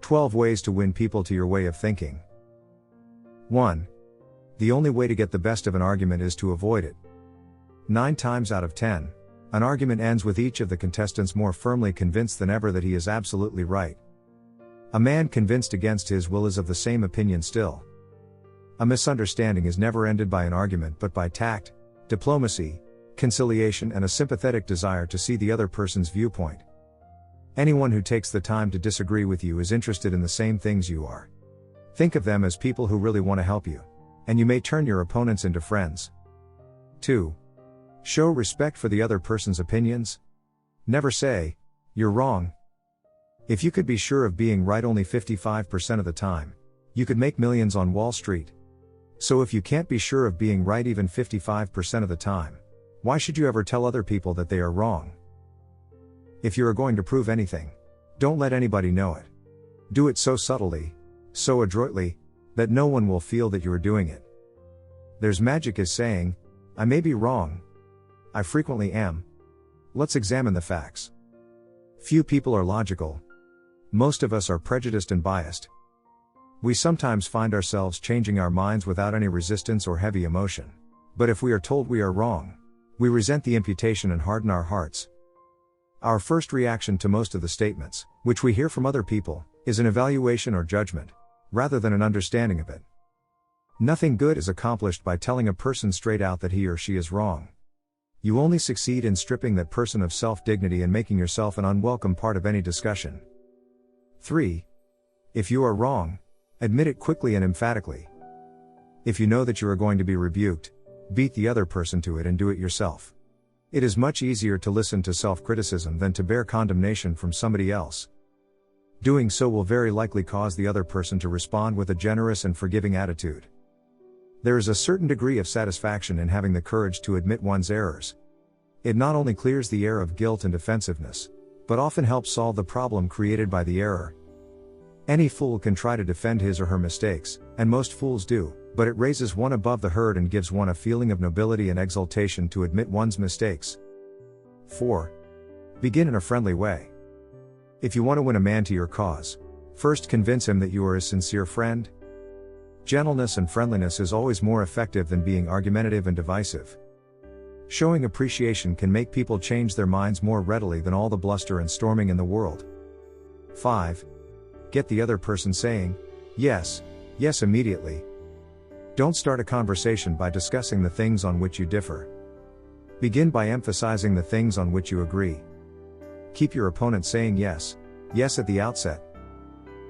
12 ways to win people to your way of thinking. 1. The only way to get the best of an argument is to avoid it. 9 times out of 10, an argument ends with each of the contestants more firmly convinced than ever that he is absolutely right. A man convinced against his will is of the same opinion still. A misunderstanding is never ended by an argument but by tact, diplomacy, conciliation, and a sympathetic desire to see the other person's viewpoint. Anyone who takes the time to disagree with you is interested in the same things you are. Think of them as people who really want to help you, and you may turn your opponents into friends. 2. Show respect for the other person's opinions. Never say, "You're wrong." If you could be sure of being right only 55% of the time, you could make millions on Wall Street. So if you can't be sure of being right even 55% of the time, why should you ever tell other people that they are wrong? If you are going to prove anything, don't let anybody know it. Do it so subtly, so adroitly, that no one will feel that you are doing it. There's magic in saying, "I may be wrong. I frequently am." Let's examine the facts. Few people are logical. Most of us are prejudiced and biased. We sometimes find ourselves changing our minds without any resistance or heavy emotion. But if we are told we are wrong, we resent the imputation and harden our hearts. Our first reaction to most of the statements, which we hear from other people, is an evaluation or judgment, rather than an understanding of it. Nothing good is accomplished by telling a person straight out that he or she is wrong. You only succeed in stripping that person of self-dignity and making yourself an unwelcome part of any discussion. 3. If you are wrong, admit it quickly and emphatically. If you know that you are going to be rebuked, beat the other person to it and do it yourself. It is much easier to listen to self-criticism than to bear condemnation from somebody else. Doing so will very likely cause the other person to respond with a generous and forgiving attitude. There is a certain degree of satisfaction in having the courage to admit one's errors. It not only clears the air of guilt and defensiveness, but often helps solve the problem created by the error. Any fool can try to defend his or her mistakes, and most fools do, but it raises one above the herd and gives one a feeling of nobility and exaltation to admit one's mistakes. 4. Begin in a friendly way. If you want to win a man to your cause, first convince him that you are his sincere friend. Gentleness and friendliness is always more effective than being argumentative and divisive. Showing appreciation can make people change their minds more readily than all the bluster and storming in the world. 5. Get the other person saying, "Yes, yes" immediately. Don't start a conversation by discussing the things on which you differ. Begin by emphasizing the things on which you agree. Keep your opponent saying yes, yes at the outset.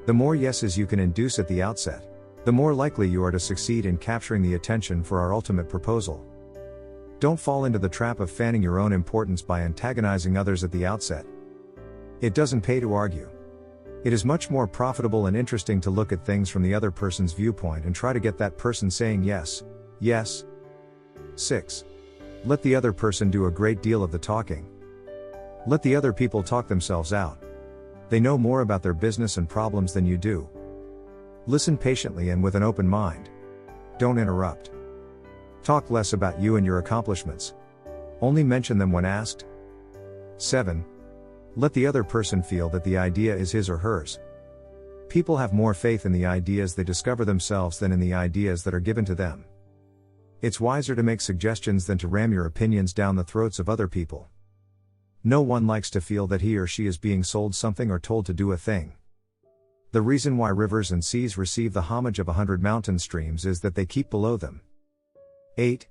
The more yeses you can induce at the outset, the more likely you are to succeed in capturing the attention for our ultimate proposal. Don't fall into the trap of fanning your own importance by antagonizing others at the outset. It doesn't pay to argue. It is much more profitable and interesting to look at things from the other person's viewpoint and try to get that person saying yes, yes. 6. Let the other person do a great deal of the talking. Let the other people talk themselves out. They know more about their business and problems than you do. Listen patiently and with an open mind. Don't interrupt. Talk less about you and your accomplishments. Only mention them when asked. 7. Let the other person feel that the idea is his or hers. People have more faith in the ideas they discover themselves than in the ideas that are given to them. It's wiser to make suggestions than to ram your opinions down the throats of other people. No one likes to feel that he or she is being sold something or told to do a thing. The reason why rivers and seas receive the homage of 100 mountain streams is that they keep below them. 8.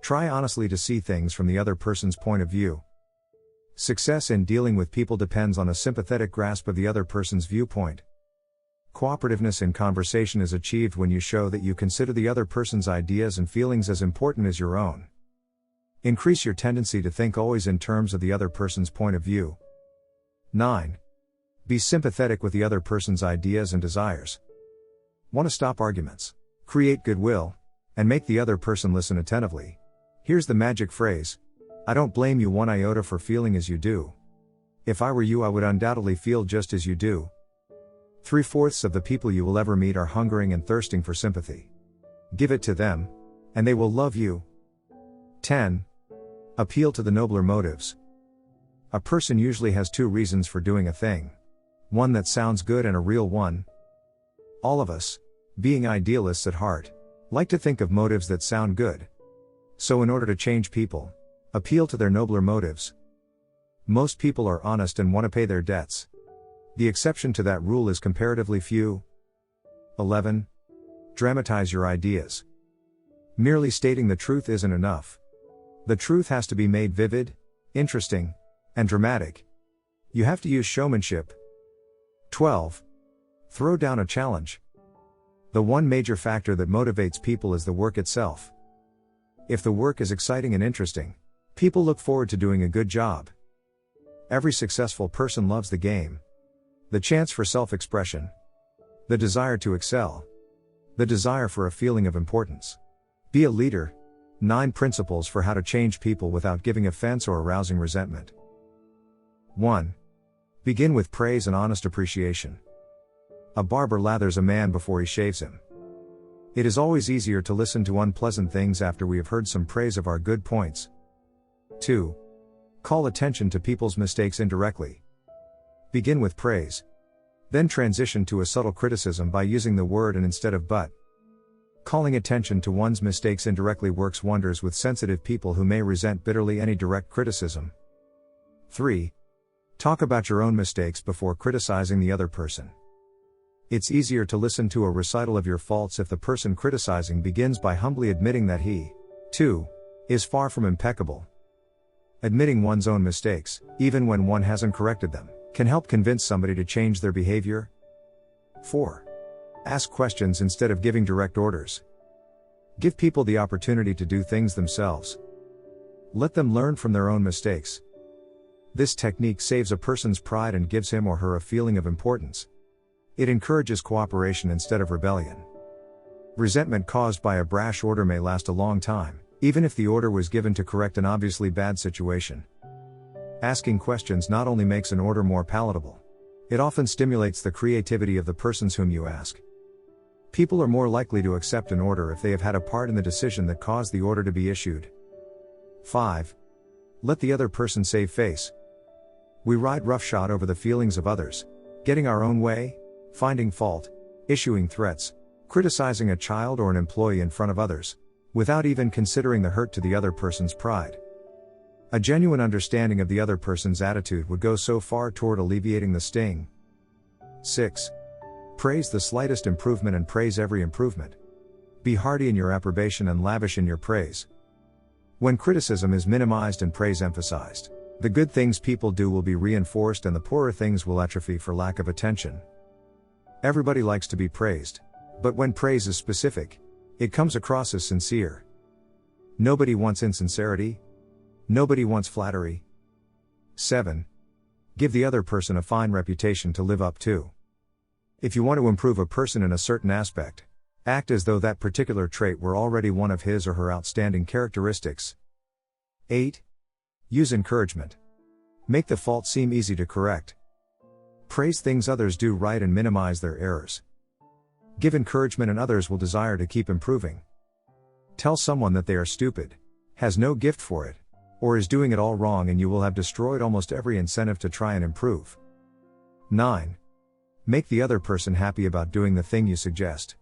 Try honestly to see things from the other person's point of view. Success in dealing with people depends on a sympathetic grasp of the other person's viewpoint. Cooperativeness in conversation is achieved when you show that you consider the other person's ideas and feelings as important as your own. Increase your tendency to think always in terms of the other person's point of view. 9. Be sympathetic with the other person's ideas and desires. Want to stop arguments, create goodwill, and make the other person listen attentively? Here's the magic phrase: I don't blame you one iota for feeling as you do. If I were you, I would undoubtedly feel just as you do. 3/4 of the people you will ever meet are hungering and thirsting for sympathy. Give it to them, and they will love you. 10. Appeal to the nobler motives. A person usually has 2 reasons for doing a thing. One that sounds good and a real one. All of us, being idealists at heart, like to think of motives that sound good. So in order to change people, appeal to their nobler motives. Most people are honest and want to pay their debts. The exception to that rule is comparatively few. 11. Dramatize your ideas. Merely stating the truth isn't enough. The truth has to be made vivid, interesting, and dramatic. You have to use showmanship. 12. Throw down a challenge. The one major factor that motivates people is the work itself. If the work is exciting and interesting, people look forward to doing a good job. Every successful person loves the game. The chance for self-expression. The desire to excel. The desire for a feeling of importance. Be a leader. 9 principles for how to change people without giving offense or arousing resentment. 1. Begin with praise and honest appreciation. A barber lathers a man before he shaves him. It is always easier to listen to unpleasant things after we have heard some praise of our good points. 2. Call attention to people's mistakes indirectly. Begin with praise. Then transition to a subtle criticism by using the word and instead of but. Calling attention to one's mistakes indirectly works wonders with sensitive people who may resent bitterly any direct criticism. 3. Talk about your own mistakes before criticizing the other person. It's easier to listen to a recital of your faults if the person criticizing begins by humbly admitting that he, too, is far from impeccable. Admitting one's own mistakes, even when one hasn't corrected them, can help convince somebody to change their behavior. 4. Ask questions instead of giving direct orders. Give people the opportunity to do things themselves. Let them learn from their own mistakes. This technique saves a person's pride and gives him or her a feeling of importance. It encourages cooperation instead of rebellion. Resentment caused by a brash order may last a long time, even if the order was given to correct an obviously bad situation. Asking questions not only makes an order more palatable, it often stimulates the creativity of the persons whom you ask. People are more likely to accept an order if they have had a part in the decision that caused the order to be issued. 5. Let the other person save face. We ride roughshod over the feelings of others, getting our own way, finding fault, issuing threats, criticizing a child or an employee in front of others, without even considering the hurt to the other person's pride. A genuine understanding of the other person's attitude would go so far toward alleviating the sting. 6. Praise the slightest improvement and praise every improvement. Be hearty in your approbation and lavish in your praise. When criticism is minimized and praise emphasized, the good things people do will be reinforced and the poorer things will atrophy for lack of attention. Everybody likes to be praised, but when praise is specific, it comes across as sincere. Nobody wants insincerity. Nobody wants flattery. 7. Give the other person a fine reputation to live up to. If you want to improve a person in a certain aspect, act as though that particular trait were already one of his or her outstanding characteristics. 8. Use encouragement. Make the fault seem easy to correct. Praise things others do right and minimize their errors. Give encouragement and others will desire to keep improving. Tell someone that they are stupid, has no gift for it, or is doing it all wrong and you will have destroyed almost every incentive to try and improve. 9. Make the other person happy about doing the thing you suggest.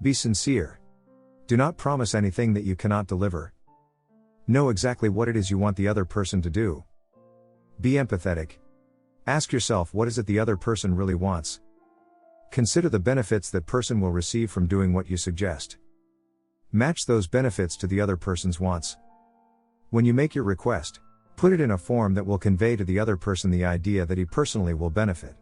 Be sincere. Do not promise anything that you cannot deliver. Know exactly what it is you want the other person to do. Be empathetic. Ask yourself, what is it the other person really wants? Consider the benefits that person will receive from doing what you suggest. Match those benefits to the other person's wants. When you make your request, put it in a form that will convey to the other person the idea that he personally will benefit.